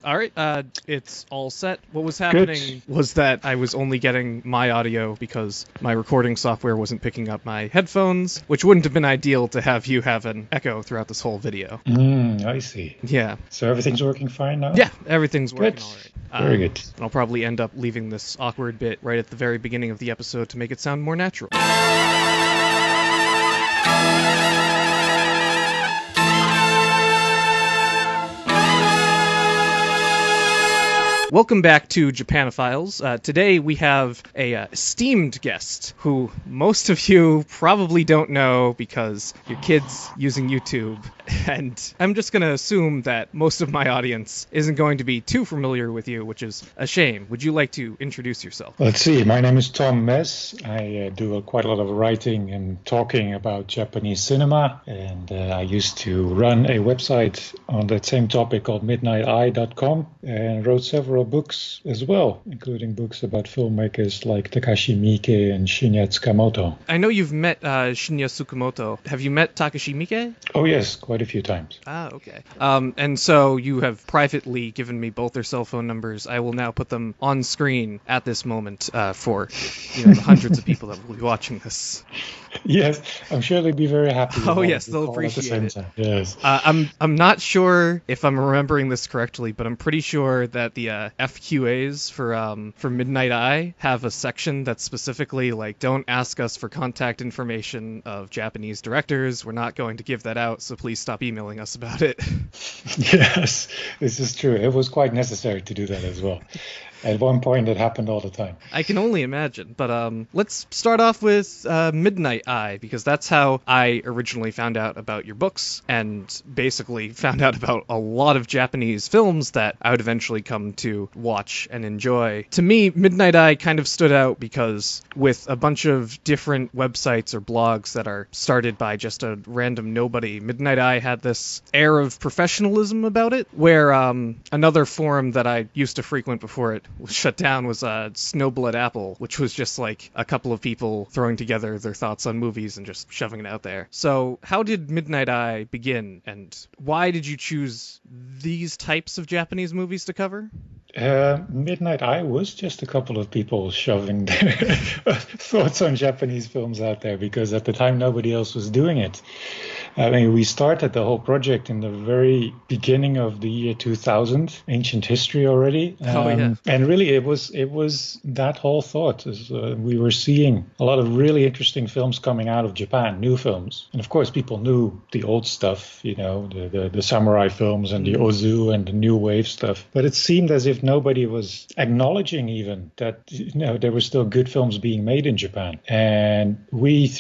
All right, it's all set. What was happening was that I was only getting my audio because my recording software wasn't picking up my headphones, which wouldn't have been ideal to have you have an echo throughout this whole video. I see. Yeah. So everything's working fine now? Yeah, everything's working Good. all right. Very good. And I'll probably end up leaving this awkward bit right at the very beginning of the episode to make it sound more natural. Welcome back to Japanophiles. Today we have a esteemed guest who most of you probably don't know because your kid's using YouTube. And I'm just going to assume that most of my audience isn't going to be too familiar with you, which is a shame. Would you like to introduce yourself? Let's see. My name is Tom Mes. I do quite a lot of writing and talking about Japanese cinema. And I used to run a website on that same topic called midnighteye.com and wrote several books as well, including books about filmmakers like Takashi Miike and Shinya Tsukamoto. I know you've met Shinya Tsukamoto. Have you met Takashi Miike? Oh, yes, quite a few times. Ah, okay. And so you have privately given me both their cell phone numbers. I will now put them on screen at this moment for the hundreds of people that will be watching this. Yes, I'm sure they'd be very happy. Oh, yes, they'll appreciate it. Yes. I'm not sure if I'm remembering this correctly, but I'm pretty sure that the FQAs for Midnight Eye have a section that's specifically like, don't ask us for contact information of Japanese directors. We're not going to give that out, so please stop emailing us about it. Yes, this is true. It was quite necessary to do that as well. At one point, it happened all the time. I can only imagine. But let's start off with Midnight Eye, because that's how I originally found out about your books and basically found out about a lot of Japanese films that I would eventually come to watch and enjoy. To me, Midnight Eye kind of stood out because with a bunch of different websites or blogs that are started by just a random nobody, Midnight Eye had this air of professionalism about it, where another forum that I used to frequent before it was shut down was Snowblood Apple, which was just like a couple of people throwing together their thoughts on movies and just shoving it out there. So how did Midnight Eye begin, and why did you choose these types of Japanese movies to cover? Midnight Eye was just a couple of people shoving their thoughts on Japanese films out there because at the time nobody else was doing it. I mean, we started the whole project in the very beginning of the year 2000, ancient history already. And really, it was that whole thought. We were seeing a lot of really interesting films coming out of Japan, new films. And of course, people knew the old stuff, the samurai films and the Ozu and the new wave stuff. But it seemed as if nobody was acknowledging even that, there were still good films being made in Japan. And we,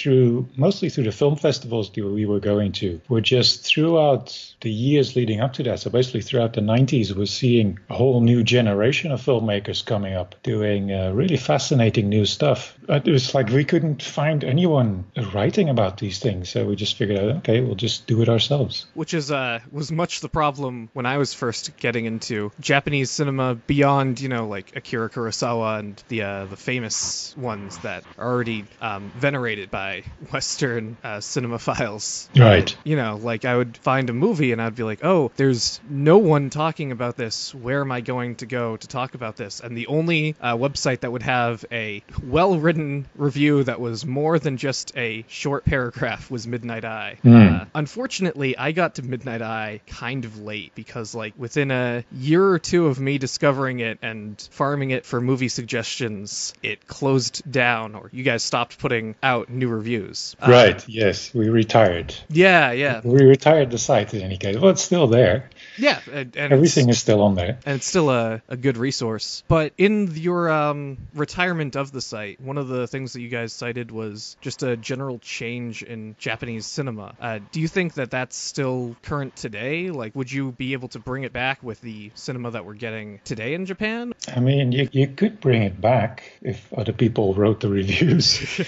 mostly through the film festivals that we were going to, were just throughout the years leading up to that, so basically throughout the 90s, we're seeing a whole new generation of filmmakers coming up doing really fascinating new stuff. It was like we couldn't find anyone writing about these things, so we just figured out, okay, we'll just do it ourselves. Which was much the problem when I was first getting into Japanese cinema beyond, like Akira Kurosawa and the famous ones that are already venerated by Western cinemaphiles. Right. Like I would find a movie and I'd be like, oh, there's no one talking about this. Where am I going to go to talk about this? And the only website that would have a well-written review that was more than just a short paragraph was Midnight Eye. Unfortunately, I got to Midnight Eye kind of late because like within a year or two of me discovering it and farming it for movie suggestions, it closed down, or you guys stopped putting out new reviews. Right, yes, we retired. Yeah. We retired the site in any case. Well, it's still there. Yeah. And everything is still on there. And it's still a good resource. But in your retirement of the site, one of the things that you guys cited was just a general change in Japanese cinema. Do you think that that's still current today? Like, would you be able to bring it back with the cinema that we're getting today in Japan? I mean, you could bring it back if other people wrote the reviews.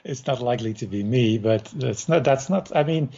It's not likely to be me, but that's not. I mean,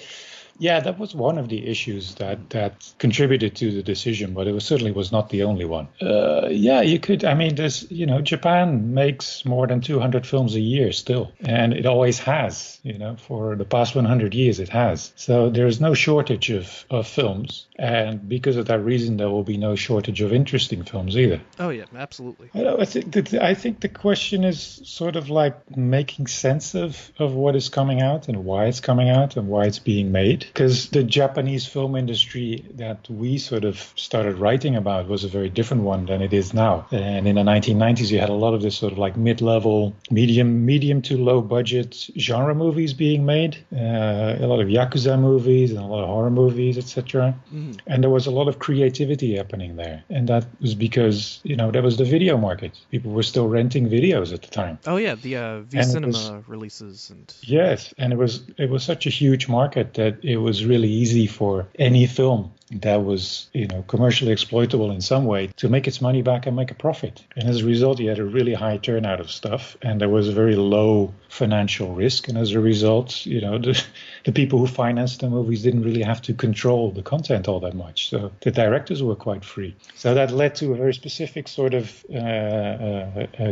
Yeah, that was one of the issues that contributed to the decision, but it certainly was not the only one. Yeah, you could. I mean, there's Japan makes more than 200 films a year still, and it always has. For the past 100 years, it has. So there's no shortage of films, and because of that reason, there will be no shortage of interesting films either. Oh yeah, absolutely. I think the question is sort of like making sense of what is coming out and why it's coming out and why it's being made. Because the Japanese film industry that we sort of started writing about was a very different one than it is now. And in the 1990s, you had a lot of this sort of like mid-level, medium to low budget genre movies being made. A lot of Yakuza movies and a lot of horror movies, etc. Mm. And there was a lot of creativity happening there. And that was because, there was the video market. People were still renting videos at the time. Oh yeah, the V-Cinema releases. Yes, and it was such a huge market that it was really easy for any film that was, commercially exploitable in some way to make its money back and make a profit. And as a result, you had a really high turnout of stuff, and there was a very low financial risk. And as a result, the people who financed the movies didn't really have to control the content all that much. So the directors were quite free. So that led to a very specific sort of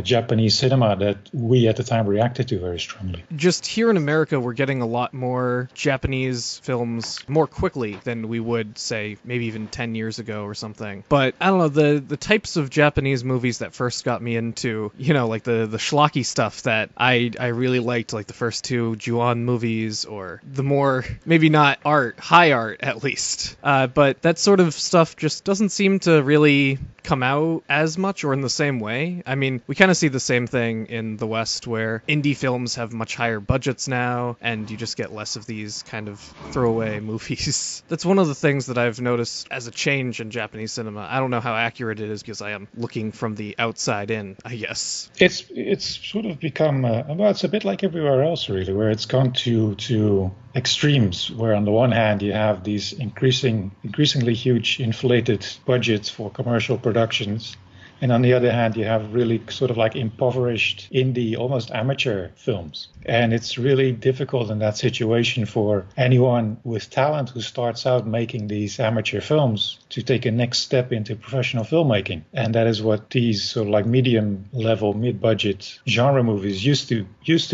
Japanese cinema that we at the time reacted to very strongly. Just here in America, we're getting a lot more Japanese films more quickly than we would, say, maybe even 10 years ago or something. But I don't know, the types of Japanese movies that first got me into, like the schlocky stuff that I really liked, like the first two Ju-on movies, or the more, maybe not high art at least. But that sort of stuff just doesn't seem to really come out as much or in the same way. I mean, we kind of see the same thing in the West where indie films have much higher budgets now, and you just get less of these kind of throwaway movies. That's one of the things that I've noticed as a change in Japanese cinema. I don't know how accurate it is because I am looking from the outside in, I guess. It's sort of become, it's a bit like everywhere else really, where it's gone to extremes, where on the one hand you have these increasingly huge inflated budgets for commercial productions, and on the other hand you have really sort of like impoverished indie, almost amateur films. And it's really difficult in that situation for anyone with talent who starts out making these amateur films to take a next step into professional filmmaking. And that is what these sort of like medium level, mid-budget genre movies used to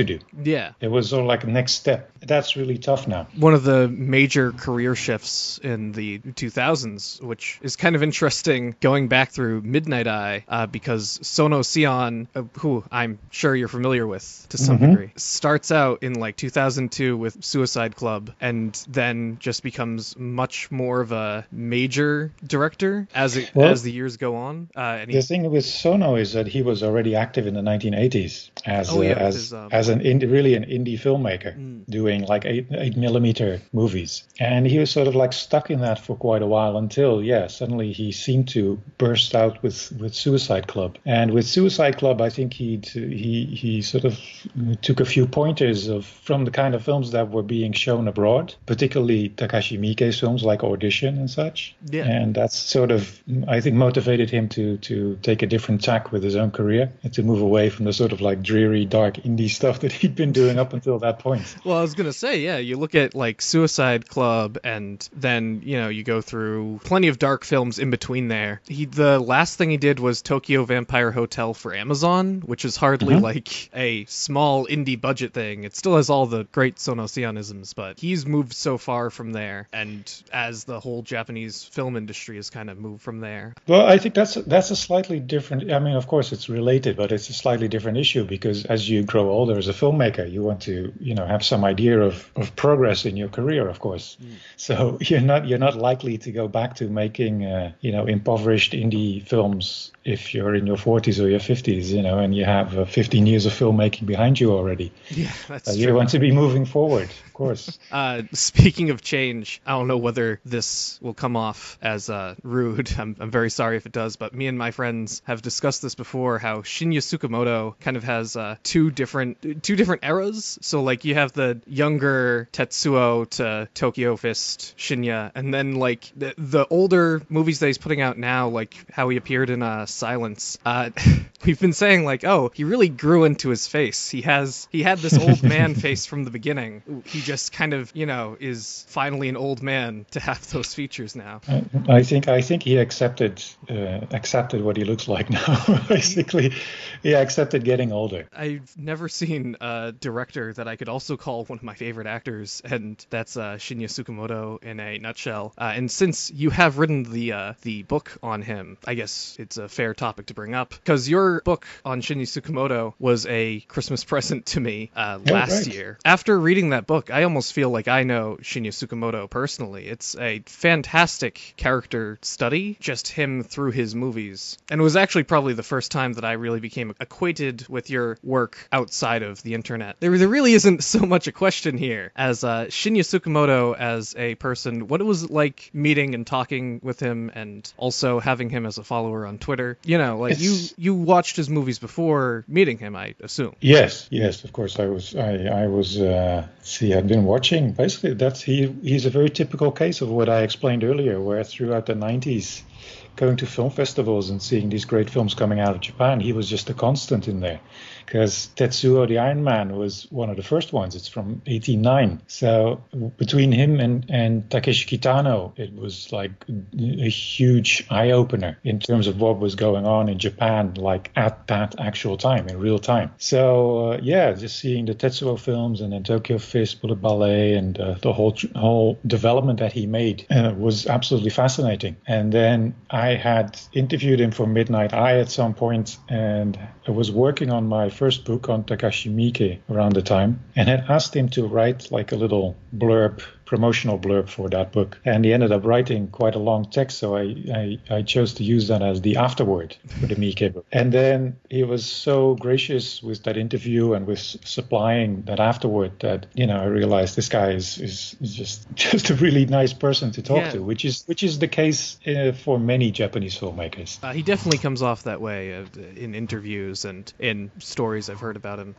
do. Yeah. It was sort of like a next step. That's really tough now. One of the major career shifts in the 2000s, which is kind of interesting going back through Midnight Eye, because Sono Sion, who I'm sure you're familiar with to some degree, starts out in like 2002 with Suicide Club, and then just becomes much more of a major director as the years go on. The thing with Sono is that he was already active in the 1980s as an indie filmmaker, doing like 8mm movies, and he was sort of like stuck in that for quite a while until suddenly he seemed to burst out with Suicide Club. And with Suicide Club, I think he sort of took a few pointers from the kind of films that were being shown abroad, particularly Takashi Miike's films like Audition and such. Yeah. And that's sort of, I think, motivated him to take a different tack with his own career and to move away from the sort of like dreary, dark indie stuff that he'd been doing up until that point. Well, I was going to say, you look at like Suicide Club, and then, you go through plenty of dark films in between there. The last thing he did was Tokyo Vampire Hotel for Amazon, which is hardly like a small indie budget thing. It still has all the great Sono Sionisms, but he's moved so far from there, and as the whole Japanese film industry has kind of moved from there. Well, I think that's a slightly different, I mean, of course it's related, but it's a slightly different issue, because as you grow older as a filmmaker, you want to, have some idea of progress in your career, of course. So you're not likely to go back to making, impoverished indie films if you're in your 40s or your 50s, and you have 15 years of filmmaking behind you already. Yeah, that's true. You want to be moving forward, of course. Speaking of change, I don't know whether this will come off as rude. I'm very sorry if it does, but me and my friends have discussed this before, how Shinya Tsukamoto kind of has two different eras. So like you have the younger Tetsuo to Tokyo Fist Shinya, and then like the older movies that he's putting out now, like how he appeared in silence. We've been saying like, oh, he really grew into his face. He had this old man face from the beginning. He just kind of, is finally an old man to have those features now. I think he accepted what he looks like now. Basically, he accepted getting older. I've never seen a director that I could also call one of my favorite actors, and that's Shinya Tsukamoto in a nutshell. And since you have written the book on him, I guess it's a fair topic to bring up, because your book on Shinya Tsukamoto was a Christmas present to me last year. After reading that book, I almost feel like I know Shinya Tsukamoto personally. It's a fantastic character study, just him through his movies. And it was actually probably the first time that I really became acquainted with your work outside of the internet. There really isn't so much a question here. As Shinya Tsukamoto as a person, what it was like meeting and talking with him, and also having him as a follower on Twitter. You watched his movies before meeting him, I assume. Yes, of course. I've been watching. Basically, he's a very typical case of what I explained earlier, where throughout the 90s, going to film festivals and seeing these great films coming out of Japan, he was just a constant in there. Because Tetsuo the Iron Man was one of the first ones. It's from 1989. So between him and Takeshi Kitano, it was like a huge eye-opener in terms of what was going on in Japan, like at that actual time, in real time. So just seeing the Tetsuo films and then Tokyo Fist, Bullet Ballet, and the whole development that he made was absolutely fascinating. And then I had interviewed him for Midnight Eye at some point, and I was working on my first book on Takashi Miike around the time, and had asked him to write like a little promotional blurb for that book. And he ended up writing quite a long text, so I chose to use that as the afterword for the Miike book. And then he was so gracious with that interview and with supplying that afterword that, I realized this guy is just a really nice person to talk to, which is the case for many Japanese filmmakers. He definitely comes off that way in interviews and in stories I've heard about him.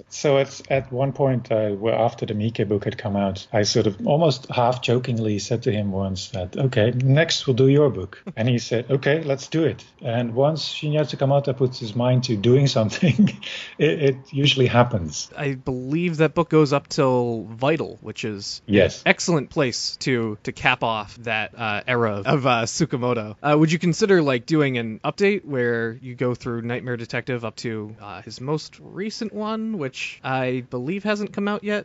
So it's at one point after the Miike book had come out, I sort of almost half jokingly said to him once that, okay, next we'll do your book. And he said, okay, let's do it. And once Shinya Tsukamoto puts his mind to doing something, it usually happens. I believe that book goes up till Vital, which is an excellent place to cap off that era of Tsukamoto. Would you consider like doing an update where you go through Nightmare Detective up to his most recent one, which I believe hasn't come out yet?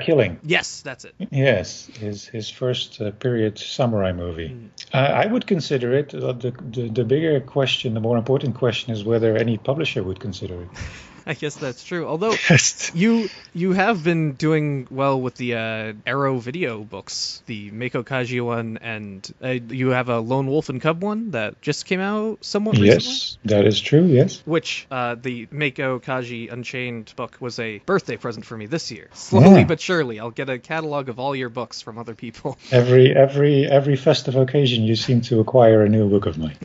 Killing. Yes, that's it. Yes, his first period samurai movie. I would consider it. The bigger question, the more important question, is whether any publisher would consider it. I guess that's true. Although you have been doing well with the Arrow video books, the Meiko Kaji one, and you have a Lone Wolf and Cub one that just came out somewhat recently? Yes, that is true, yes. Which, the Meiko Kaji Unchained book was a birthday present for me this year. Slowly but surely, I'll get a catalog of all your books from other people. Every festive occasion, you seem to acquire a new book of mine.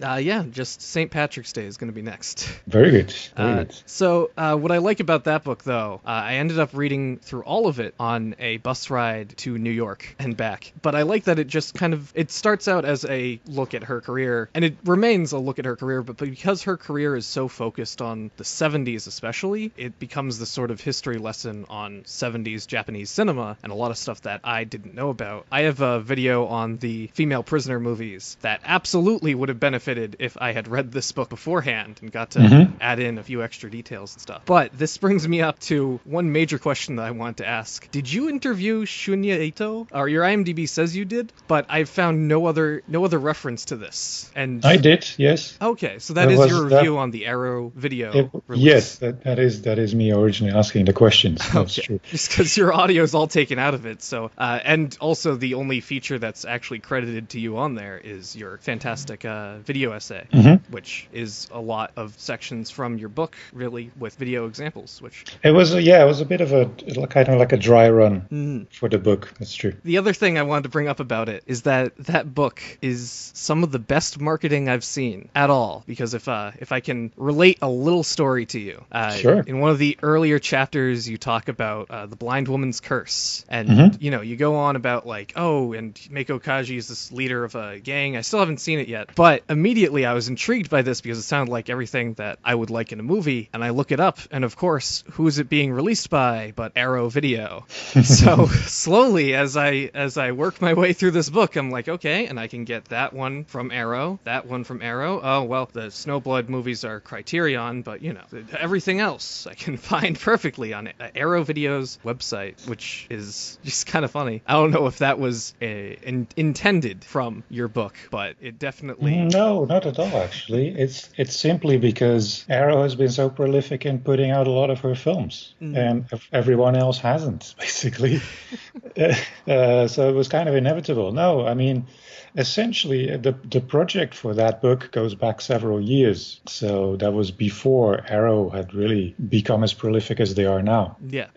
Just St. Patrick's Day is going to be next. Very good. Very good. So, what I like about that book, though, I ended up reading through all of it on a bus ride to New York and back. But I like that it just it starts out as a look at her career, and it remains a look at her career, but because her career is so focused on the 70s especially, it becomes the sort of history lesson on 70s Japanese cinema, and a lot of stuff that I didn't know about. I have a video on the female prisoner movies that absolutely would have benefited if I had read this book beforehand and got to add in a few extra details and stuff. But this brings me up to one major question that I want to ask. Did you interview Shunya Ito? Or your IMDb says you did, but I've found no other reference to this. And I did, yes. Okay, so that is your review on the Arrow video release. Yes, that is me originally asking the questions. That's true. Just because your audio is all taken out of it. So, and also the only feature that's actually credited to you on there is your fantastic video essay, which is a lot of sections from your book, really, with video video examples, which it was a bit of a kind of like a dry run for the book. That's true. The other thing I wanted to bring up about it is that book is some of the best marketing I've seen at all, because if I can relate a little story to you, Sure. in one of the earlier chapters you talk about the blind woman's curse, and you go on about like, oh, and Meiko Kaji is this leader of a gang. I still haven't seen it yet, but immediately I was intrigued by this because it sounded like everything that I would like in a movie, and I look it up, and of course, who is it being released by but Arrow Video? So slowly, as I work my way through this book, I'm like, okay, and I can get that one from Arrow, that one from Arrow. Oh, well, the Snowblood movies are Criterion, but everything else I can find perfectly on Arrow Video's website, which is just kind of funny. I don't know if that was intended from your book, but it definitely... No, not at all, actually. It's simply because Arrow has been so prolific in putting out a lot of her films, and everyone else hasn't, basically. So it was kind of inevitable. No, I mean, essentially, the project for that book goes back several years. So that was before Arrow had really become as prolific as they are now. Yeah.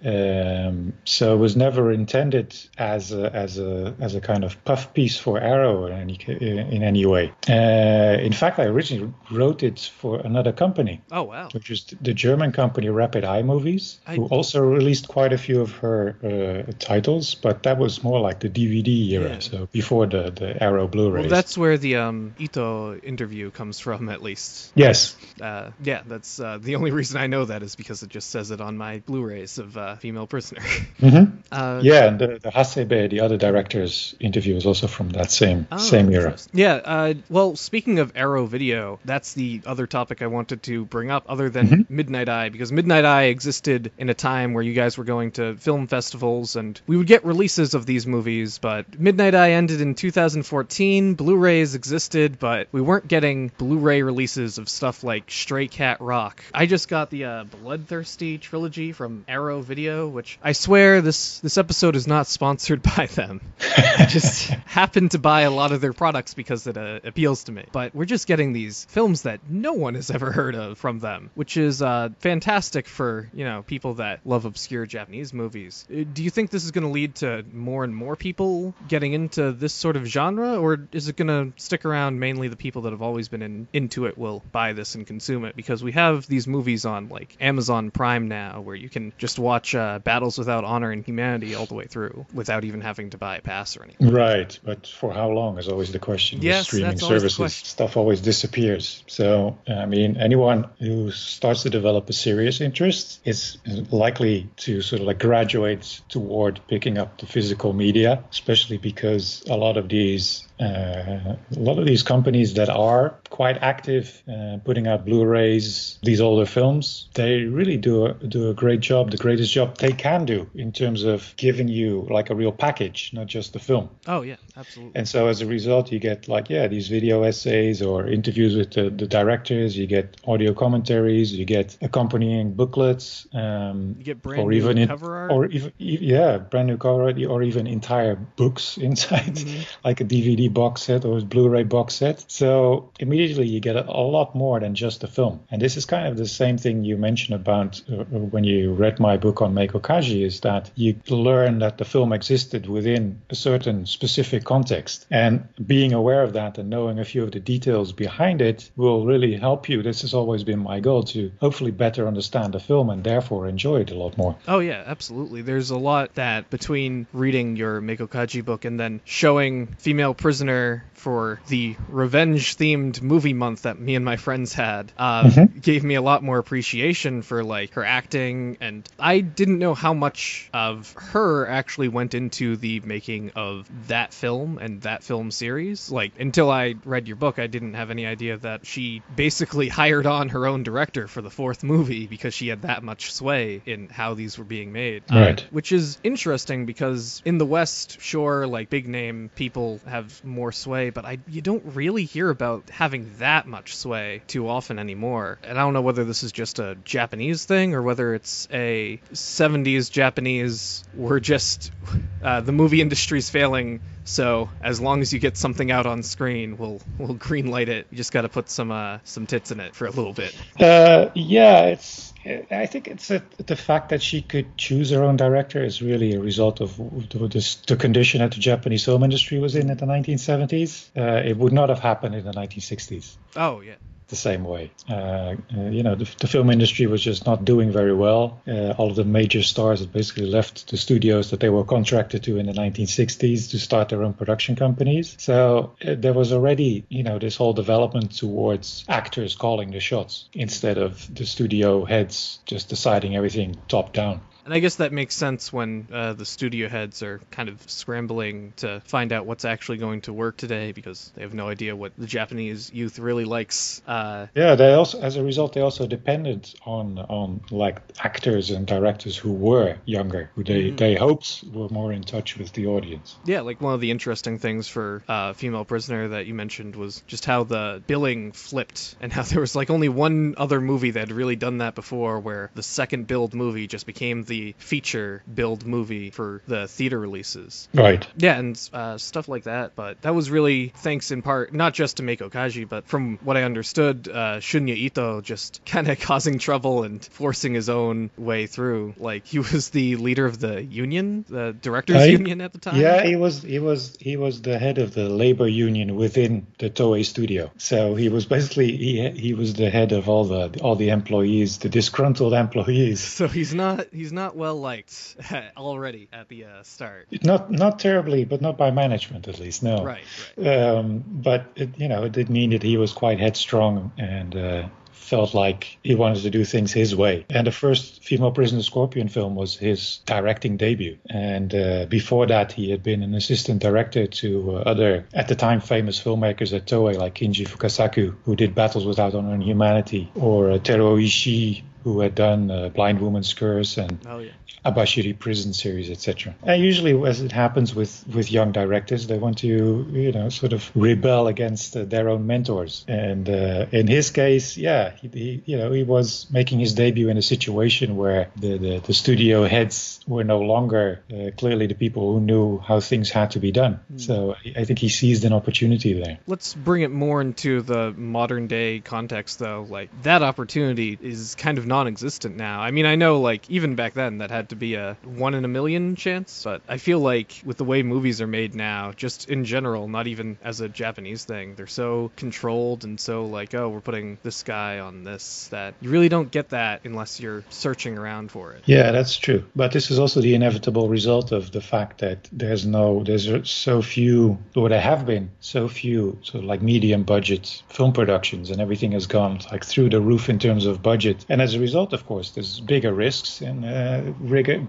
So it was never intended as a kind of puff piece for Arrow in any way. In fact, I originally wrote it for another company. Oh, wow. Which is the German company Rapid Eye Movies, who also released quite a few of her titles, but that was more like the DVD era, so before the Arrow Blu-rays. Well, that's where the Ito interview comes from, at least. Yes. That's the only reason I know that is because it just says it on my Blu-rays of Female Prisoner. And the Hasebe, the other director's interview, is also from that same era. Yeah. Well, speaking of Arrow Video, that's the other topic I wanted to bring up, other than Midnight Eye, because Midnight Eye existed in a time where you guys were going to film festivals, and we would get releases of these movies, but Midnight Eye ended in 2014. Blu-rays existed, but we weren't getting Blu-ray releases of stuff like Stray Cat Rock. I just got the Bloodthirsty trilogy from Arrow Video, which I swear this episode is not sponsored by them. I just happen to buy a lot of their products because it appeals to me. But we're just getting these films that no one has ever heard of from them, which is fantastic for, people that love obscure Japanese movies. Do you think this is going to lead to more and more people getting into this sort of genre, or is it going to stick around mainly the people that have always been into it will buy this and consume it? Because we have these movies on like Amazon Prime now where you can just watch Battles Without Honor and Humanity all the way through without even having to buy a pass or anything. Right, but for how long is always the question. Yes, with streaming that's always services, the question. Stuff always disappears. So, I mean, anyone who starts to develop a serious interest is likely to sort of like graduate toward picking up the physical media, especially because a lot of these companies that are quite active putting out Blu-rays, these older films, they really do a great job, the greatest job they can do in terms of giving you like a real package, not just the film. Oh yeah, absolutely. And so as a result, you get these video essays or interviews with the directors, you get audio commentaries, you get accompanying booklets, you get brand new cover art, or even brand new cover art, or even entire books inside, like a DVD box set or a Blu-ray box set. So immediately you get a lot more than just the film. And this is kind of the same thing you mentioned about when you read my book on Meiko Kaji, is that you learn that the film existed within a certain specific context. And being aware of that and knowing a few of the details behind it will really help you. This has always been my goal, to hopefully better understand the film and therefore enjoy it a lot more. Oh yeah, absolutely. There's a lot that between reading your Meiko Kaji book and then showing Female Prisoner for the revenge-themed movie month that me and my friends had, gave me a lot more appreciation for like her acting, and I didn't know how much of her actually went into the making of that film and that film series. Like, until I read your book, I didn't have any idea that she basically hired on her own director for the fourth movie because she had that much sway in how these were being made. Right. Which is interesting because in the West, sure, like big name people have more sway, but you don't really hear about having that much sway too often anymore. And I don't know whether this is just a Japanese thing or whether it's a 70s Japanese, we're just the movie industry's failing, So as long as you get something out on screen, we'll green light it. You just got to put some tits in it for a little bit. I think it's the fact that she could choose her own director is really a result of the condition that the Japanese film industry was in the 1970s. It would not have happened in the 1960s. Oh, yeah. The same way. The film industry was just not doing very well. All of the major stars had basically left the studios that they were contracted to in the 1960s to start their own production companies. So there was already, this whole development towards actors calling the shots instead of the studio heads just deciding everything top down. And I guess that makes sense when the studio heads are kind of scrambling to find out what's actually going to work today because they have no idea what the Japanese youth really likes. They also, as a result, they also depended on like actors and directors who were younger, who they hoped were more in touch with the audience. Yeah, like one of the interesting things for Female Prisoner that you mentioned was just how the billing flipped and how there was like only one other movie that had really done that before, where the second billed movie just became the feature build movie for the theater releases. Right. Yeah, and stuff like that. But that was really thanks in part, not just to Meiko Kaji, but from what I understood, Shinya Ito just kind of causing trouble and forcing his own way through. Like, he was the leader of the union, the directors union at the time. Yeah, he was the head of the labor union within the Toei studio. So he was basically he was the head of all the employees, the disgruntled employees. So he's not well liked already at the start. Not terribly, but not by management at least. No. Right. But it did mean that he was quite headstrong and felt like he wanted to do things his way. And the first Female Prisoner Scorpion film was his directing debut. And before that, he had been an assistant director to other, at the time, famous filmmakers at Toei, like Kinji Fukasaku, who did Battles Without Honor and Humanity, or Teruo Ishii, who had done Blind Woman's Curse and Abashiri Prison series, etc. And usually, as it happens with young directors, they want to, sort of rebel against their own mentors. And in his case, he was making his debut in a situation where the studio heads were no longer clearly the people who knew how things had to be done. So I think he seized an opportunity there. Let's bring it more into the modern day context, though. Like, that opportunity is kind of non-existent now. I mean, I know, like, even back then that had to be a 1 in a million chance, but I feel like with the way movies are made now, just in general, not even as a Japanese thing, they're so controlled and so like, oh, we're putting this guy on this, that you really don't get that unless you're searching around for it. Yeah, that's true. But this is also the inevitable result of the fact that there's so few, or there have been so few sort of like medium budget film productions, and everything has gone like through the roof in terms of budget. And as a result, of course, there's bigger risks, and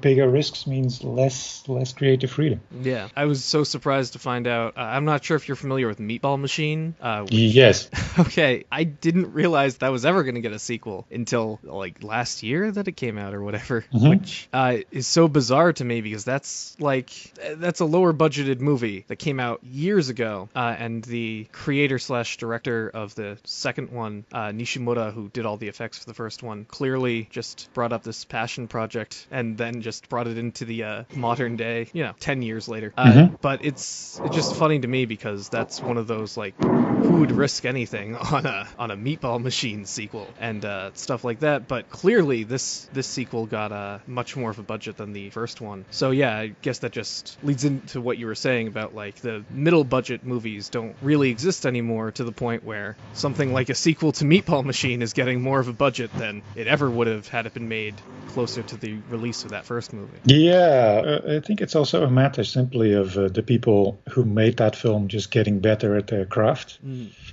bigger risks means less creative freedom. Yeah, I was so surprised to find out. I'm not sure if you're familiar with Meatball Machine. Yes. Okay, I didn't realize that was ever going to get a sequel until like last year that it came out or whatever, which is so bizarre to me because that's a lower budgeted movie that came out years ago, and the creator / director of the second one, Nishimura, who did all the effects for the first one, clearly just brought up this passion project and then just brought it into the modern day, 10 years later. But it's just funny to me because that's one of those, like, who would risk anything on a Meatball Machine sequel and stuff like that. But clearly this sequel got much more of a budget than the first one. So yeah, I guess that just leads into what you were saying about, like, the middle budget movies don't really exist anymore, to the point where something like a sequel to Meatball Machine is getting more of a budget than it ever would have had it been made closer to the release of that first movie. Yeah, I think it's also a matter simply of the people who made that film just getting better at their craft.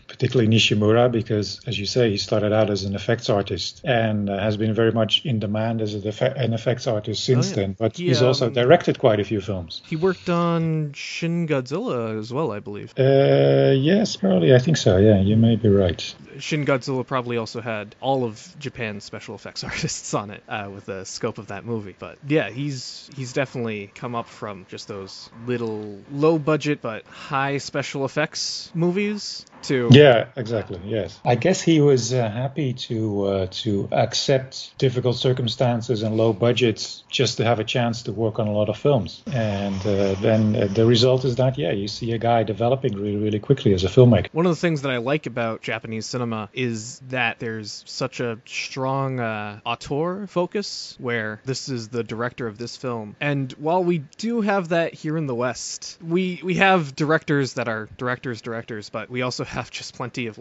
Particularly Nishimura, because, as you say, he started out as an effects artist and has been very much in demand as an effects artist since then. But he's also directed quite a few films. He worked on Shin Godzilla as well, I believe. Yes, probably. I think so. Yeah, you may be right. Shin Godzilla probably also had all of Japan's special effects artists on it with the scope of that movie. But yeah, he's definitely come up from just those little low budget but high special effects movies too. Yeah, exactly. Yes, I guess he was happy to accept difficult circumstances and low budgets just to have a chance to work on a lot of films. And then the result is that you see a guy developing really, really quickly as a filmmaker. One of the things that I like about Japanese cinema is that there's such a strong auteur focus, where this is the director of this film. And while we do have that here in the West, we have directors that are directors, but we also have just plenty of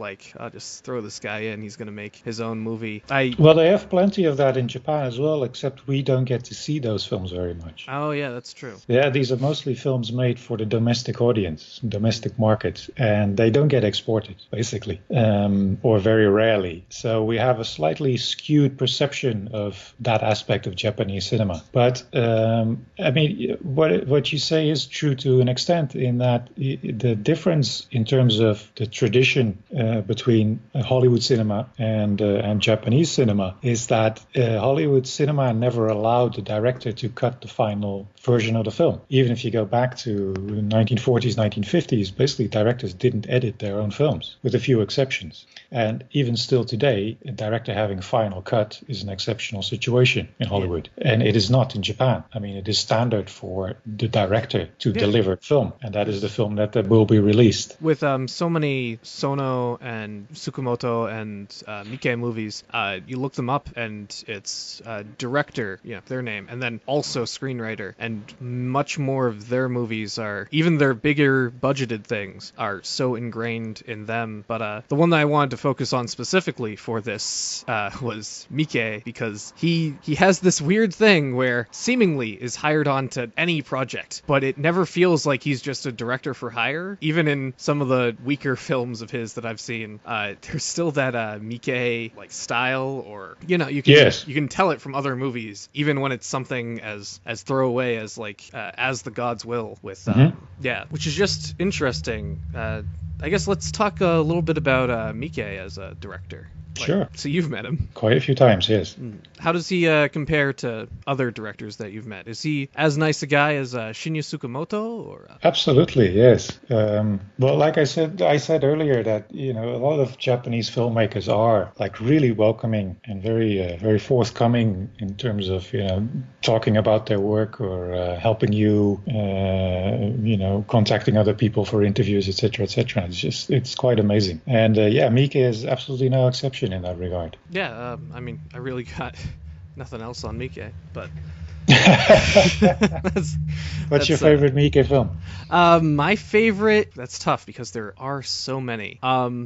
just throw this guy in, he's going to make his own movie. Well, they have plenty of that in Japan as well, except we don't get to see those films very much. Oh, yeah, that's true. Yeah, these are mostly films made for the domestic audience, domestic market, and they don't get exported, basically, or very rarely. So we have a slightly skewed perception of that aspect of Japanese cinema. But, I mean, what you say is true to an extent, in that the difference in terms of the tradition between Hollywood cinema and Japanese cinema is that Hollywood cinema never allowed the director to cut the final version of the film. Even if you go back to 1940s, 1950s, basically directors didn't edit their own films, with a few exceptions. And even still today, a director having final cut is an exceptional situation in Hollywood. And it is not in Japan. I mean, it is standard for the director to deliver a film, and that is the film that will be released. With so many Sono and Tsukamoto and Miike movies, you look them up and it's director, their name, and then also screenwriter. And much more of their movies are, even their bigger budgeted things, are so ingrained in them. But the one that I wanted to focus on specifically for this was Miike, because he has this weird thing where seemingly is hired on to any project, but it never feels like he's just a director for hire. Even in some of the weaker films of his that I've seen, there's still that Miike style, or you can tell it from other movies, even when it's something as throwaway as As the Gods Will, with which is just interesting. I guess let's talk a little bit about Miike as a director. Sure. So you've met him. Quite a few times, yes. How does he compare to other directors that you've met? Is he as nice a guy as Shinya Tsukamoto? Or Absolutely, yes. Well, like I said earlier, that a lot of Japanese filmmakers are really welcoming and very forthcoming in terms of talking about their work, or helping you, contacting other people for interviews, etc., etc. It's quite amazing. And Miike is absolutely no exception in that regard. Yeah, I mean, I really got nothing else on Miike, but What's your favorite Miike film? My favorite, that's tough because there are so many.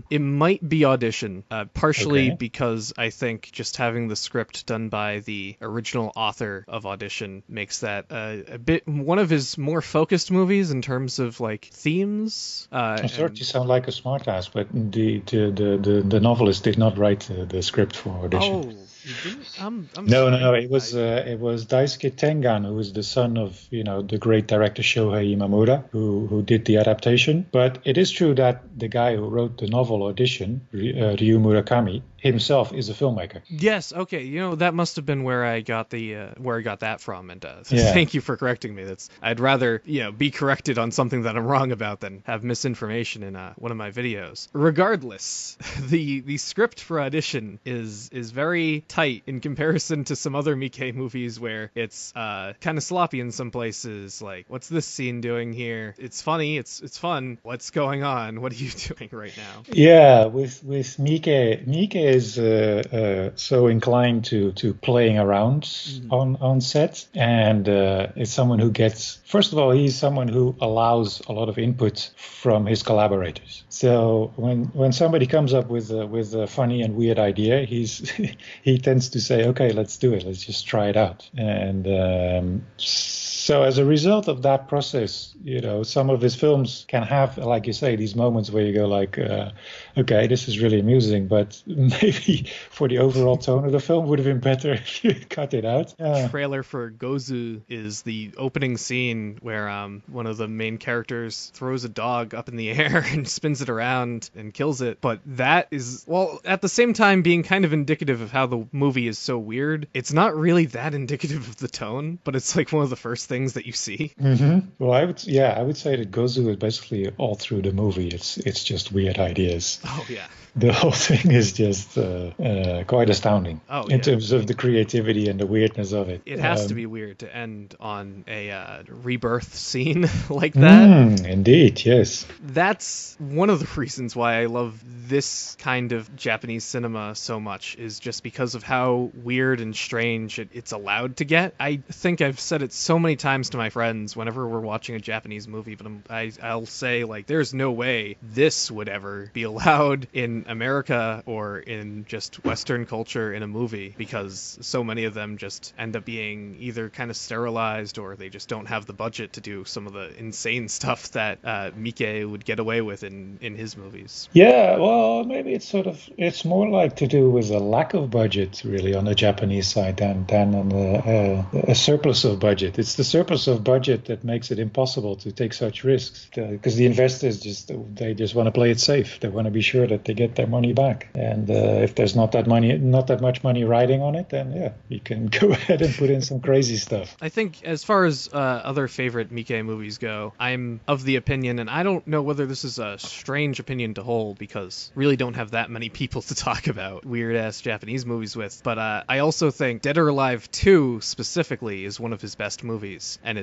It might be Audition, partially because I think just having the script done by the original author of Audition makes that a bit one of his more focused movies in terms of themes. I'm sorry to sound like a smartass, but the novelist did not write the script for Audition. Oh. You didn't? I'm No. sorry. It was Daisuke Tengan, who was the son of the great director Shohei Imamura, who did the adaptation. But it is true that the guy who wrote the novel Audition, Ryu Murakami, himself is a filmmaker. Yes. Okay. That must have been where I got that from. And thank you for correcting me. I'd rather be corrected on something that I'm wrong about than have misinformation in one of my videos. Regardless, the script for Audition is very tight in comparison to some other Miike movies where it's kind of sloppy in some places. Like, what's this scene doing here? It's funny. It's fun. What's going on? What are you doing right now? Yeah, with Miike is so inclined to playing around on set, and it's someone who first of all, he's someone who allows a lot of input from his collaborators. So when somebody comes up with a funny and weird idea, he tends to say, okay, let's do it. Let's just try it out. And so as a result of that process, some of his films can have, like you say, these moments where you go okay, this is really amusing, but maybe for the overall tone of the film would have been better if you cut it out. The trailer for Gozu is the opening scene where one of the main characters throws a dog up in the air and spins it around and kills it. But that is, well, at the same time being kind of indicative of how the movie is so weird, it's not really that indicative of the tone, but it's like one of the first things that you see. Well, I would say that Gozu is basically all through the movie. It's just weird ideas. Oh, yeah. The whole thing is just quite astounding in terms of the creativity and the weirdness of it. It has to be weird to end on a rebirth scene like that. Indeed, yes. That's one of the reasons why I love this kind of Japanese cinema so much, is just because of how weird and strange it's allowed to get. I think I've said it so many times to my friends whenever we're watching a Japanese movie, but I'll say, like, there's no way this would ever be allowed in America or in just Western culture in a movie, because so many of them just end up being either kind of sterilized or they just don't have the budget to do some of the insane stuff that Miike would get away with in his movies. Yeah, well, maybe it's more like to do with a lack of budget really on the Japanese side than on a surplus of budget. It's the surplus of budget that makes it impossible to take such risks, because the investors just want to play it safe. They want to be sure that they get their money back. And if there's not that much money riding on it, then yeah, you can go ahead and put in some crazy stuff. I think as far as other favorite Miike movies go, I'm of the opinion, and I don't know whether this is a strange opinion to hold because really don't have that many people to talk about weird ass Japanese movies with, but I also think Dead or Alive 2 specifically is one of his best movies. And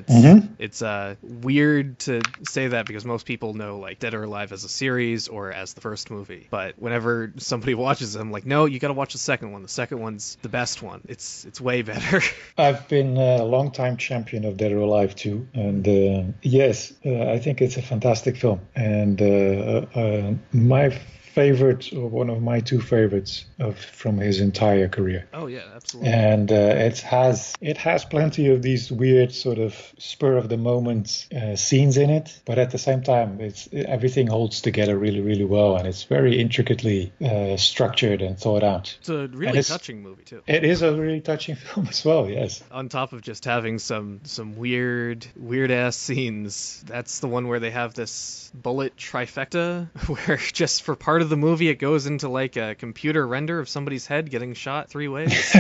it's weird to say that because most people know like Dead or Alive as a series or as the first movie, but whenever somebody watches them, like, no, you gotta watch the second one. The second one's the best one. It's way better. I've been a long-time champion of Dead or Alive 2, and yes, I think it's a fantastic film. And my favorite, or one of my two favorites from his entire career. Oh yeah, absolutely. And it has plenty of these weird sort of spur of the moment scenes in it, but at the same time, everything holds together really, really well, and it's very intricately structured and thought out. It's a really touching movie too. It is a really touching film as well. Yes. On top of just having some weird ass scenes, that's the one where they have this bullet trifecta, where just for part of the movie it goes into like a computer render of somebody's head getting shot 3 ways.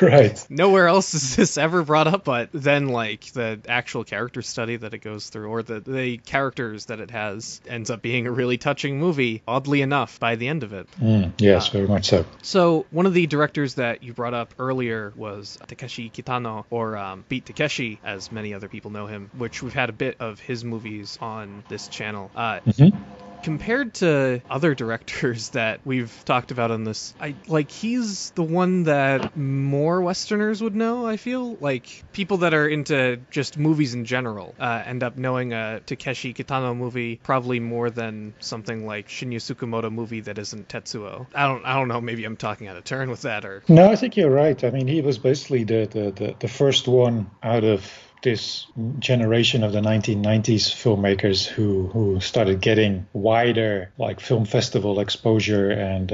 Right. Nowhere else is this ever brought up, but then like the actual character study that it goes through, or the characters that it has, ends up being a really touching movie, oddly enough, by the end of it. Yes, very much so. So one of the directors that you brought up earlier was Takeshi Kitano, or Beat Takeshi, as many other people know him, which we've had a bit of his movies on this channel. Compared to other directors that we've talked about on this, he's the one that more Westerners would know, I feel. Like, people that are into just movies in general end up knowing a Takeshi Kitano movie probably more than something like Shinya Tsukamoto movie that isn't Tetsuo. I don't know, maybe I'm talking out of turn with that, or... No, I think you're right. I mean, he was basically the first one out of this generation of the 1990s filmmakers who started getting wider like film festival exposure and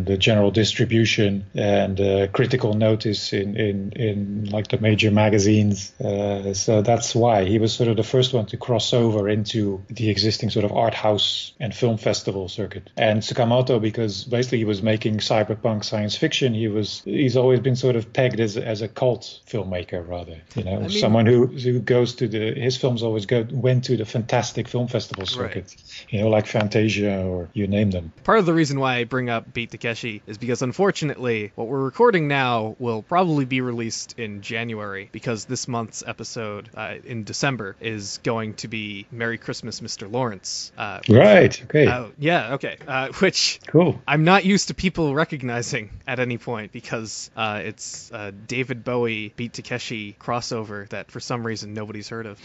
the general distribution and critical notice in like the major magazines. So that's why he was sort of the first one to cross over into the existing sort of art house and film festival circuit. And Tsukamoto, because basically he was making cyberpunk science fiction, he's always been sort of pegged as a cult filmmaker rather. Someone who goes to his films always went to the fantastic film festival circuit, right. Like Fantasia or you name them. Part of the reason why I bring up Beat Takeshi is because unfortunately what we're recording now will probably be released in January, because this month's episode in December is going to be Merry Christmas, Mr. Lawrence. Right, okay. Yeah, okay. Which cool. I'm not used to people recognizing at any point, because it's David Bowie Beat Takeshi crossover that for some reason nobody's heard of.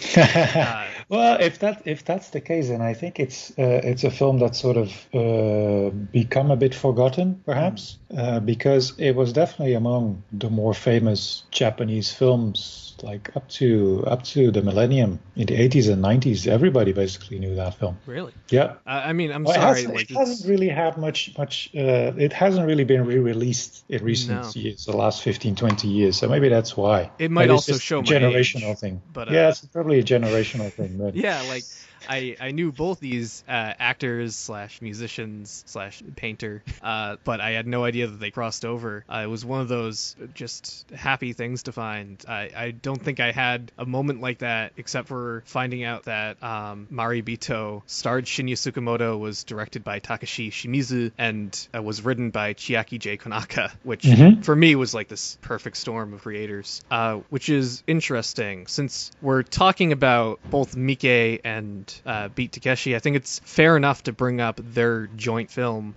Well, if that's the case, then I think it's a film that's sort of become a bit forgotten, perhaps, because it was definitely among the more famous Japanese films. Like up to the millennium, in the 80s and 90s, everybody basically knew that film. Really? Yeah. I mean, I'm sorry. It hasn't really had much. It hasn't really been re-released in recent years, the last 15, 20 years. So maybe that's why. It might also show my generational age, thing. But yeah, it's probably a generational thing. But... yeah, like I knew both these actors slash musicians slash painter, but I had no idea that they crossed over. It was one of those just happy things to find. I don't think I had a moment like that except for finding out that Maribito starred Shinya Tsukamoto, was directed by Takashi Shimizu, and was written by Chiaki J. Konaka, which for me was like this perfect storm of creators, which is interesting. Since we're talking about both Miike and Beat Takeshi, I think it's fair enough to bring up their joint film,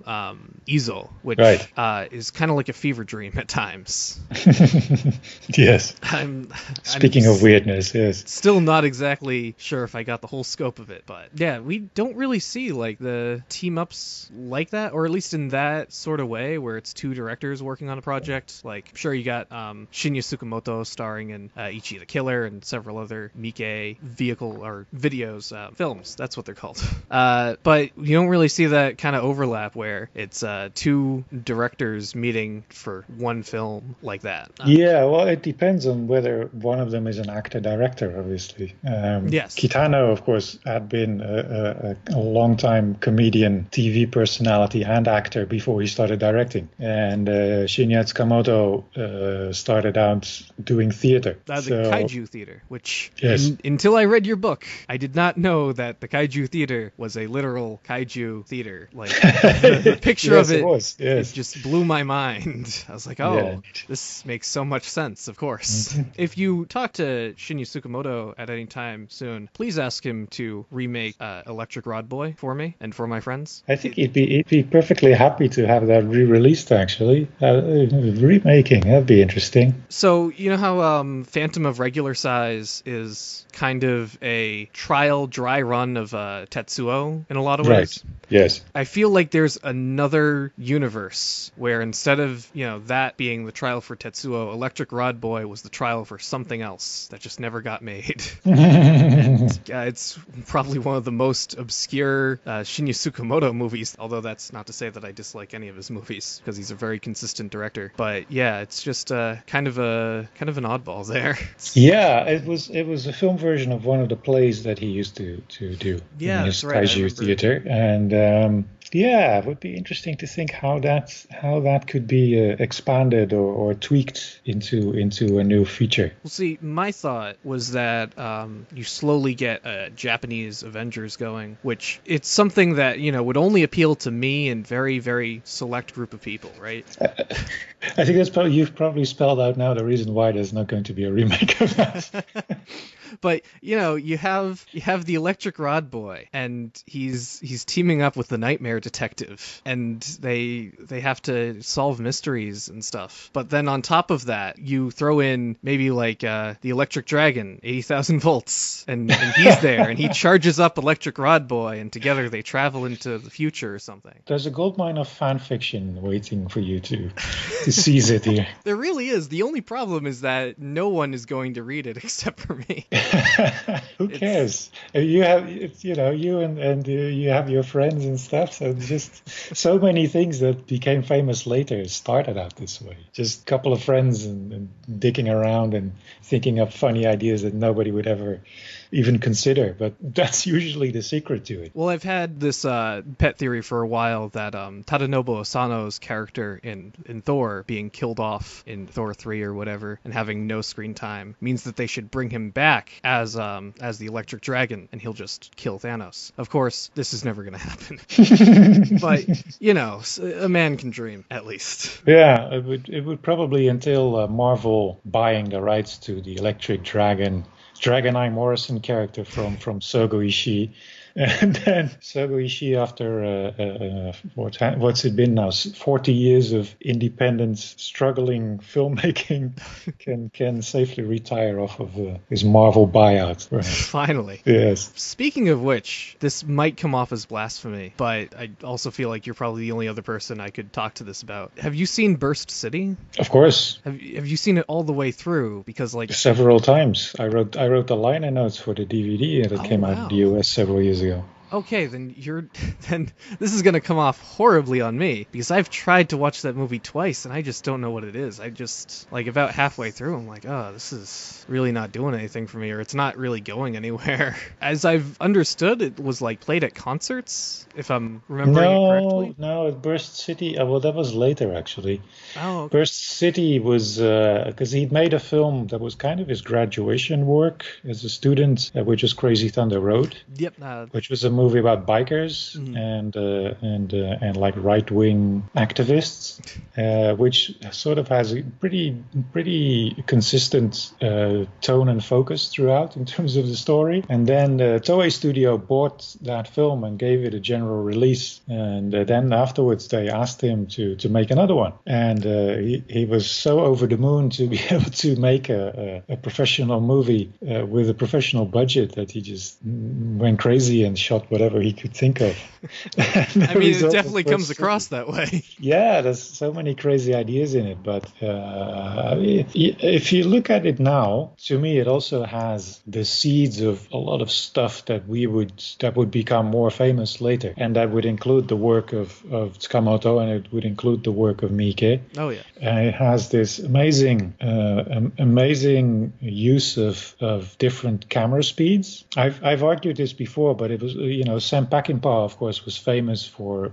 Izo, which is kind of like a fever dream at times. Yes. Speaking of weirdness, yes. Still not exactly sure if I got the whole scope of it, but yeah, we don't really see like the team-ups like that, or at least in that sort of way where it's two directors working on a project. Like, sure, you got Shinya Tsukamoto starring in Ichi the Killer and several other Miike vehicle or videos, films, that's what they're called. But you don't really see that kind of overlap where it's two directors meeting for one film like that. Yeah, well, it depends on whether one of them is an actor-director, obviously. Yes. Kitano, of course, had been a long-time comedian, TV personality, and actor before he started directing. And Shinya Tsukamoto started out doing theater. The kaiju theater, which, until I read your book, I did not know that the kaiju theater was a literal kaiju theater. Like, the picture of it, it just blew my mind. I was like, this makes so much sense, of course. If you talk to Shinya Tsukamoto at any time soon, please ask him to remake Electric Rod Boy for me and for my friends. I think he'd be perfectly happy to have that re-released, actually. Remaking, that'd be interesting. So, you know how Phantom of Regular Size is kind of a trial dry run of Tetsuo in a lot of ways? Yes. I feel like there's another universe where instead of, that being the trial for Tetsuo, Electric Rod Boy was the trial for something else that just never got made. And, it's probably one of the most obscure Shinya Tsukamoto movies, although that's not to say that I dislike any of his movies, because he's a very consistent director. But yeah, it's just kind of an oddball there. Yeah, it was a film version of one of the plays that he used to do in his kaiju theater, and it would be interesting to think how that could be expanded or tweaked into a new feature. Well, see, my thought was that you slowly get a Japanese Avengers going, which it's something that would only appeal to me and very, very select group of people, right? I think you've probably spelled out now the reason why there's not going to be a remake of that. But you have the Electric Rod Boy, and he's teaming up with the Nightmare Detective, and they have to solve mysteries and stuff. But then on top of that, you throw in maybe like the Electric Dragon, 80,000 volts, and he's there, and he charges up Electric Rod Boy, and together they travel into the future or something. There's a goldmine of fan fiction waiting for you to seize it here. There really is. The only problem is that no one is going to read it except for me. Who cares? You have, you and you have your friends and stuff. So just so many things that became famous later started out this way. Just a couple of friends and digging around and thinking up funny ideas that nobody would ever even consider, but that's usually the secret to it. Well, I've had this pet theory for a while that Tadanobu Asano's character in Thor being killed off in Thor 3 or whatever and having no screen time means that they should bring him back as the Electric Dragon, and he'll just kill Thanos. Of course, this is never going to happen. But, a man can dream, at least. Yeah, it would probably entail Marvel buying the rights to the Electric Dragon Eye Morrison character from Sogo Ishii. And then Sogo Ishii, after what's it been now, 40 years of independent, struggling filmmaking, can safely retire off of his Marvel buyout. Right? Finally. Yes. Speaking of which, this might come off as blasphemy, but I also feel like you're probably the only other person I could talk to this about. Have you seen Burst City? Of course. Have you seen it all the way through? Because several times. I wrote the liner notes for the DVD that came out in the US several years ago. Okay, then then this is gonna come off horribly on me because I've tried to watch that movie twice and I just don't know what it is. I just like about halfway through I'm like, oh, this is really not doing anything for me, or it's not really going anywhere. As I've understood, it was like played at concerts, if I'm remembering it correctly. No, Burst City. Well, that was later actually. Oh, okay. Burst City was because he'd made a film that was kind of his graduation work as a student, which was Crazy Thunder Road. Yep. Which was a movie about bikers and like right-wing activists, which sort of has a pretty consistent tone and focus throughout in terms of the story. And then the Toei studio bought that film and gave it a general release. And then afterwards they asked him to make another one. And he was so over the moon to be able to make a professional movie with a professional budget that he just went crazy and shot whatever he could think of. I mean, it definitely comes across that way. Yeah, there's so many crazy ideas in it. But if you look at it now, to me, it also has the seeds of a lot of stuff that would become more famous later. And that would include the work of Tsukamoto, and it would include the work of Miike. Oh, yeah. And it has this amazing use of different camera speeds. I've argued this before, but it was, Sam Peckinpah, of course, was famous for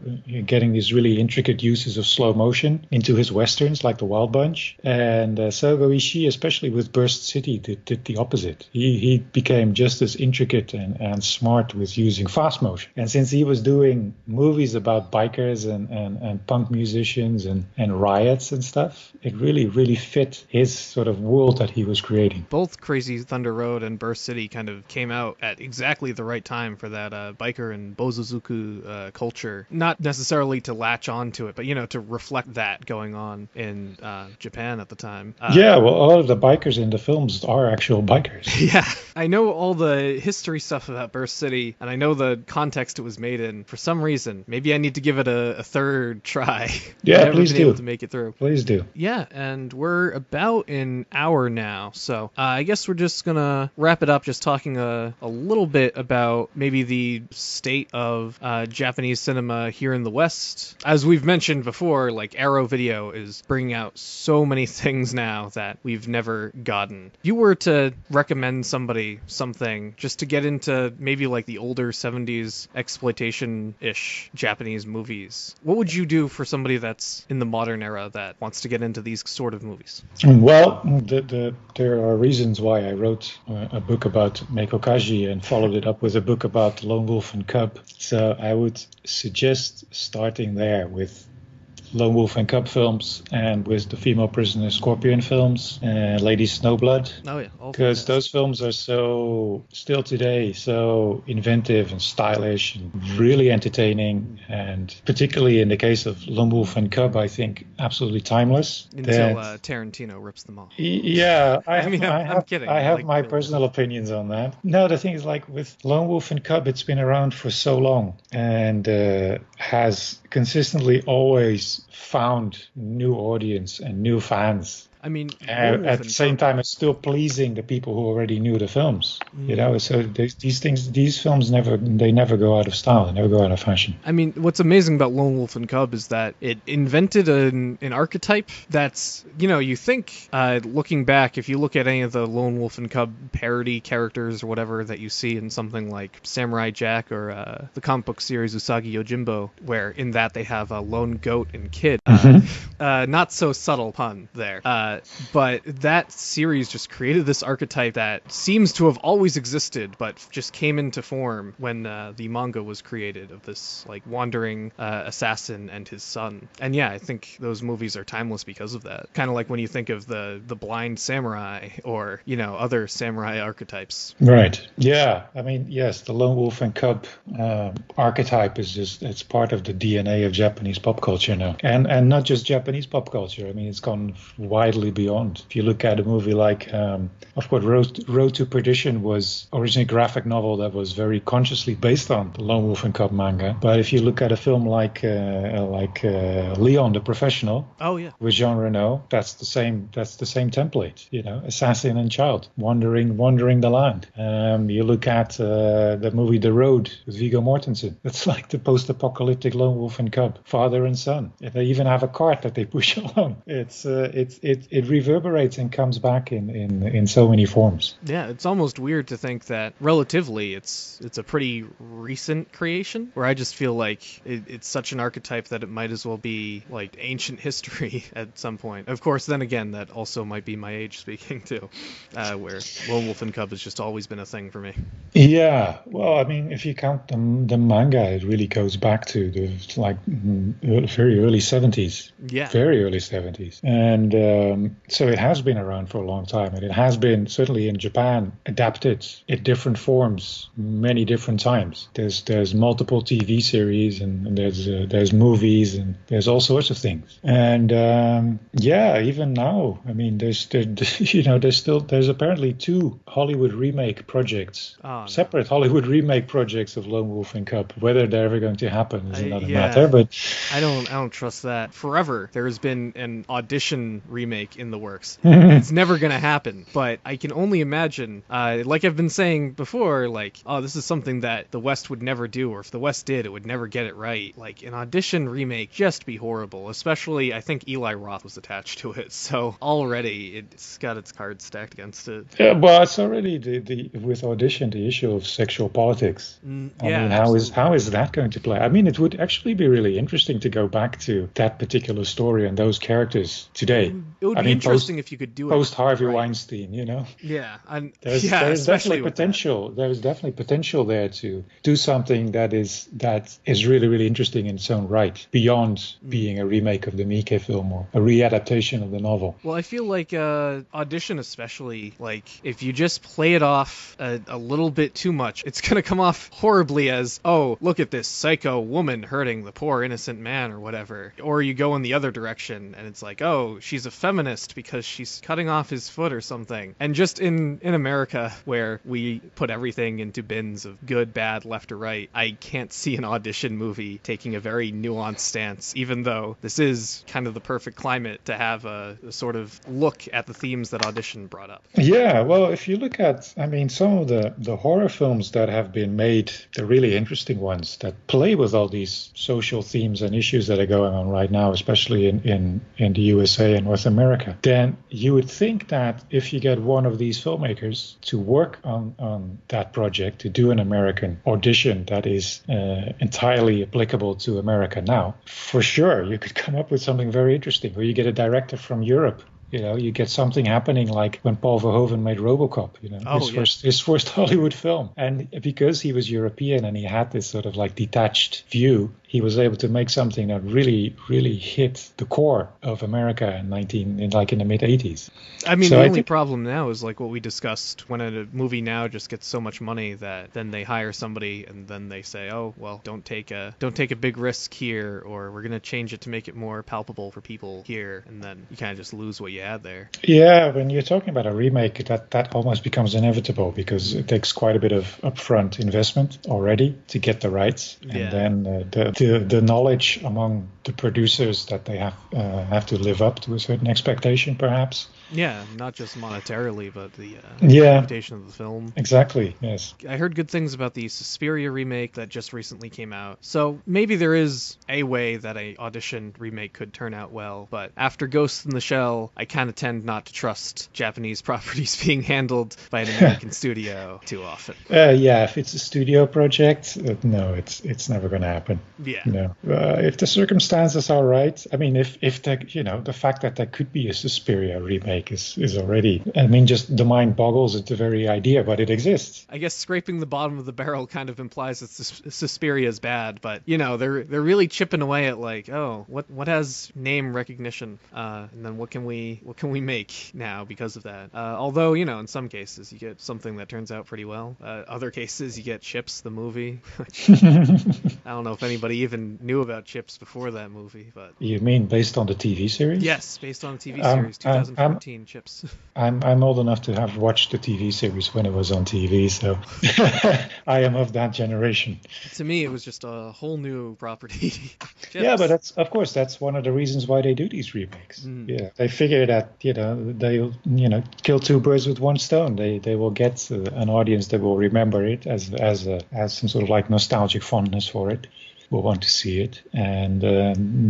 getting these really intricate uses of slow motion into his westerns, like The Wild Bunch. And Sogo Ishii, especially with Burst City, did the opposite. He became just as intricate and smart with using fast motion. And since he was doing movies about bikers and punk musicians and riots and stuff, it really fit his sort of world that he was creating. Both Crazy Thunder Road and Burst City kind of came out at exactly the right time for that biker and bozozuku culture. Not necessarily to latch on to it, but, to reflect that going on in Japan at the time. Yeah, well, a lot of the bikers in the films are actual bikers. Yeah, I know all the history stuff about Burst City, and I know the context it was made in. For some reason, maybe I need to give it a third try. Yeah, please do. Able to make it through. Please do. Yeah, and we're about an hour now, so I guess we're just gonna wrap it up just talking a little bit about maybe the state of Japanese cinema here in the West. As we've mentioned before, like Arrow Video is bringing out so many things now that we've never gotten. If you were to recommend somebody something just to get into maybe like the older 70s exploitation-ish Japanese movies, what would you do for somebody that's in the modern era that wants to get into these sort of movies? Well, there are reasons why I wrote a book about Meiko Kaji and followed it up with a book about Lone Wolf and Cub. So I would suggest starting there with Lone Wolf and Cub films and with the Female Prisoner Scorpion films and Lady Snowblood. Oh, yeah. Because those films are so, still today, so inventive and stylish and really entertaining. And particularly in the case of Lone Wolf and Cub, I think absolutely timeless. Until Tarantino rips them off. Yeah. I'm kidding. I have my personal opinions on that. No, the thing is, like with Lone Wolf and Cub, it's been around for so long and has consistently always found new audience and new fans. I mean, at the same time, it's still pleasing the people who already knew the films. So these films never go out of style. They never go out of fashion. I mean, what's amazing about Lone Wolf and Cub is that it invented an archetype that's, you think, looking back, if you look at any of the Lone Wolf and Cub parody characters or whatever that you see in something like Samurai Jack or the comic book series Usagi Yojimbo, where in that they have a lone goat and kid. Not so subtle pun there. But that series just created this archetype that seems to have always existed, but just came into form when the manga was created of this like wandering assassin and his son. And yeah, I think those movies are timeless because of that. Kind of like when you think of the blind samurai or other samurai archetypes. Right. Yeah. I mean, yes, the Lone Wolf and Cub archetype is it's part of the DNA of Japanese pop culture now, and not just Japanese pop culture. I mean, it's gone widely totally beyond. If you look at a movie like, of course, Road to Perdition was originally a graphic novel that was very consciously based on the Lone Wolf and Cub manga. But if you look at a film like Leon the Professional, oh yeah, with Jean Reno, that's the same template. Assassin and child wandering the land. You look at the movie The Road with Viggo Mortensen. It's like the post-apocalyptic Lone Wolf and Cub, father and son. They even have a cart that they push along. It reverberates and comes back in so many forms. Yeah, it's almost weird to think that relatively it's a pretty recent creation, where I just feel like it's such an archetype that it might as well be like ancient history at some point. Of course, then again, that also might be my age speaking too, where Lone Wolf and Cub has just always been a thing for me. Yeah, well, I mean, if you count the manga, it really goes back to the very early 70s. Yeah. Very early 70s. And so it has been around for a long time. And it has been, certainly in Japan, adapted in different forms many different times. There's multiple TV series and there's movies and there's all sorts of things. And even now, I mean, there's apparently 2 Hollywood remake projects, separate Hollywood remake projects of Lone Wolf and Cub. Whether they're ever going to happen is another matter. But I don't trust that. Forever there has been an Audition remake in the works. It's never going to happen. But I can only imagine, like I've been saying before, like, this is something that the West would never do, or if the West did, it would never get it right. Like, an Audition remake just be horrible. Especially, I think Eli Roth was attached to it, so already it's got its cards stacked against it. Yeah, well, it's already with Audition the issue of sexual politics. I mean, how is that going to play? I mean, it would actually be really interesting to go back to that particular story and those characters today. It would be interesting if you could do it post Harvey right. Weinstein, Yeah, and there's definitely potential. There's definitely potential there to do something that is really, really interesting in its own right, beyond being a remake of the Miike film or a readaptation of the novel. Well, I feel like Audition especially, like, if you just play it off a little bit too much, it's going to come off horribly as, oh, look at this psycho woman hurting the poor innocent man or whatever. Or you go in the other direction and it's like, oh, she's a feminist because she's cutting off his foot or something. And just in America, where we put everything into bins of good, bad, left or right, I can't see an Audition movie taking a very nuanced stance, even though this is kind of the perfect climate to have a sort of look at the themes that Audition brought up. Yeah, well, if you look at, I mean, some of the horror films that have been made, the really interesting ones that play with all these social themes and issues that are going on right now, especially in the USA and North America, then you would think that if you get one of these filmmakers to work on that project, to do an American audition that is entirely applicable to America now, for sure you could come up with something very interesting. Or you get a director from Europe. You get something happening like when Paul Verhoeven made RoboCop, his first Hollywood film. And because he was European and he had this sort of like detached view, he was able to make something that really, really hit the core of America in the mid 80s. I mean, so the only problem now is like what we discussed, when a movie now just gets so much money that then they hire somebody and then they say, oh, well, don't take a big risk here, or we're going to change it to make it more palpable for people here. And then you kind of just lose what you had there. Yeah, when you're talking about a remake, that almost becomes inevitable because it takes quite a bit of upfront investment already to get the rights. And then the knowledge among the producers that they have to live up to a certain expectation, perhaps. Yeah, not just monetarily, but the reputation of the film. Exactly, yes. I heard good things about the Suspiria remake that just recently came out. So maybe there is a way that a Audition remake could turn out well. But after Ghost in the Shell, I kind of tend not to trust Japanese properties being handled by an American studio too often. If it's a studio project, no, it's never going to happen. Yeah. If the circumstances are right, I mean, if the fact that there could be a Suspiria remake remake is already, I mean, just the mind boggles at the very idea, but it exists. I guess scraping the bottom of the barrel kind of implies that Suspiria is bad, but they're really chipping away at like, oh, what has name recognition, and then what can we make now because of that? Although in some cases you get something that turns out pretty well. Other cases you get Chips the movie. I don't know if anybody even knew about Chips before that movie, but you mean based on the TV series? Yes, based on the TV series, 2014 Chips. I'm old enough to have watched the TV series when it was on TV, so I am of that generation. To me, it was just a whole new property. Yeah, but that's one of the reasons why they do these remakes. Yeah, they figure that they'll kill two birds with one stone. They will get an audience that will remember it as some sort of like nostalgic fondness for it. Will want to see it, and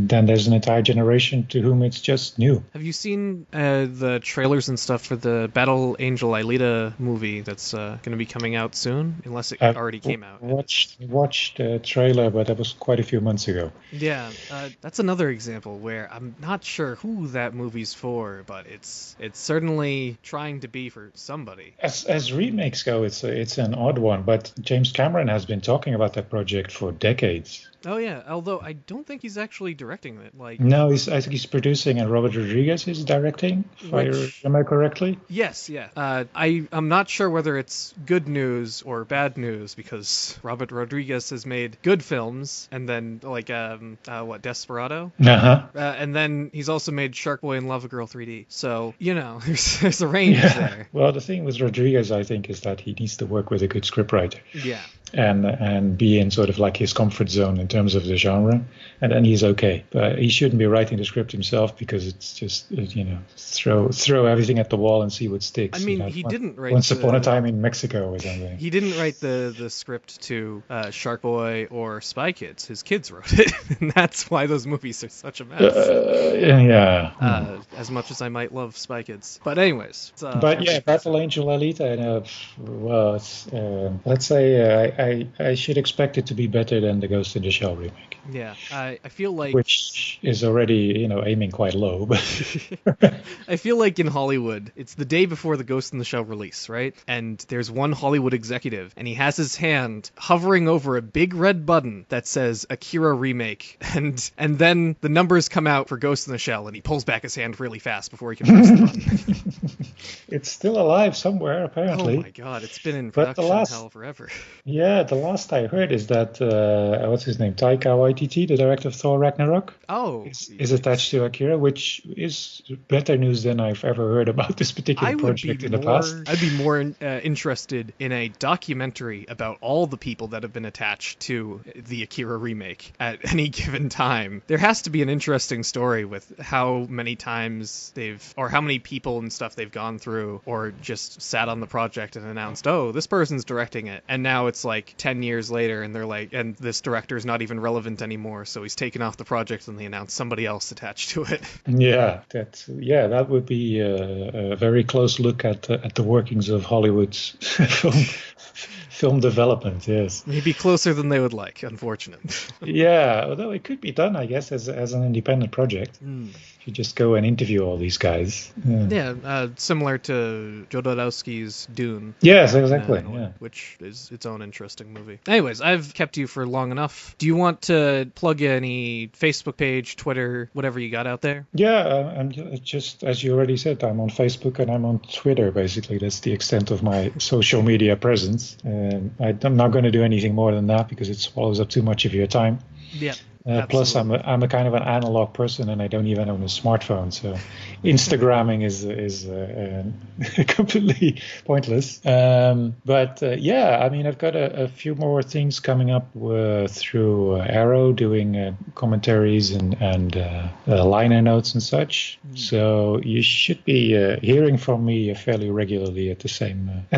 then there's an entire generation to whom it's just new. Have you seen the trailers and stuff for the Battle Angel Alita movie that's going to be coming out soon, unless it already came out? Watched the trailer, but that was quite a few months ago. Yeah, that's another example where I'm not sure who that movie's for, but it's certainly trying to be for somebody. As remakes go, it's an odd one, but James Cameron has been talking about that project for decades. Oh yeah, although I don't think he's actually directing it. No, I think he's producing, and Robert Rodriguez is directing. If I remember correctly. Yes, yeah. I'm not sure whether it's good news or bad news because Robert Rodriguez has made good films, and then Desperado. And then he's also made Sharkboy and Lava Girl 3D. So there's a range there. Well, the thing with Rodriguez, I think, is that he needs to work with a good scriptwriter. Yeah. And be in sort of like his comfort zone in terms of the genre, and then he's okay. But he shouldn't be writing the script himself because it's just throw everything at the wall and see what sticks. I mean, he didn't write Once Upon a Time in Mexico or something. He didn't write the script to Sharkboy or Spy Kids. His kids wrote it, and that's why those movies are such a mess. As much as I might love Spy Kids, but anyways. Battle Angel Alita. Let's say I should expect it to be better than the Ghost in the Shell remake. Yeah, I feel like... Which is already, aiming quite low. But I feel like in Hollywood, it's the day before the Ghost in the Shell release, right? And there's one Hollywood executive, and he has his hand hovering over a big red button that says Akira Remake. And then the numbers come out for Ghost in the Shell, and he pulls back his hand really fast before he can press the button. It's still alive somewhere, apparently. Oh my god, it's been in production hell forever. Yeah, the last I heard is that, what's his name, Taika Waititi, the director of Thor Ragnarok, is attached to Akira, which is better news than I've ever heard about this particular project in the past. I'd be more interested in a documentary about all the people that have been attached to the Akira remake at any given time. There has to be an interesting story with how many times how many people and stuff they've gone through, or just sat on the project and announced, oh, this person's directing it, and now it's like 10 years later and they're like, and this director's not even relevant anymore, so he's taken off the project and they announce somebody else attached to it. That would be a very close look at the workings of Hollywood's film development. Yes, maybe closer than they would like, unfortunately. Yeah, although it could be done, I guess, as an independent project. You just go and interview all these guys. Similar to Jodorowsky's Dune. Yes, exactly. Which is its own interesting movie. Anyways, I've kept you for long enough. Do you want to plug any Facebook page, Twitter, whatever you got out there? Yeah, I'm just, as you already said, I'm on Facebook and I'm on Twitter, basically. That's the extent of my social media presence. I'm not going to do anything more than that because it swallows up too much of your time. Yeah. Plus, I'm a kind of an analog person, and I don't even own a smartphone, so Instagramming is completely pointless. I mean, I've got a few more things coming up through Arrow, doing commentaries and liner notes and such. So you should be hearing from me fairly regularly at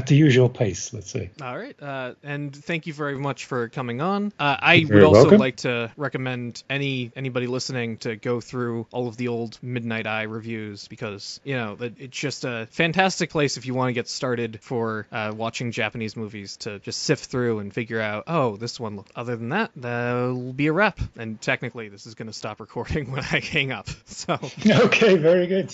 the usual pace, let's say. All right, and thank you very much for coming on. I would also welcome. like to recommend anybody listening to go through all of the old Midnight Eye reviews because it's just a fantastic place if you want to get started for watching Japanese movies, to just sift through and figure out, oh, this one, other than that will be a wrap. And technically this is going to stop recording when I hang up, so okay, very good.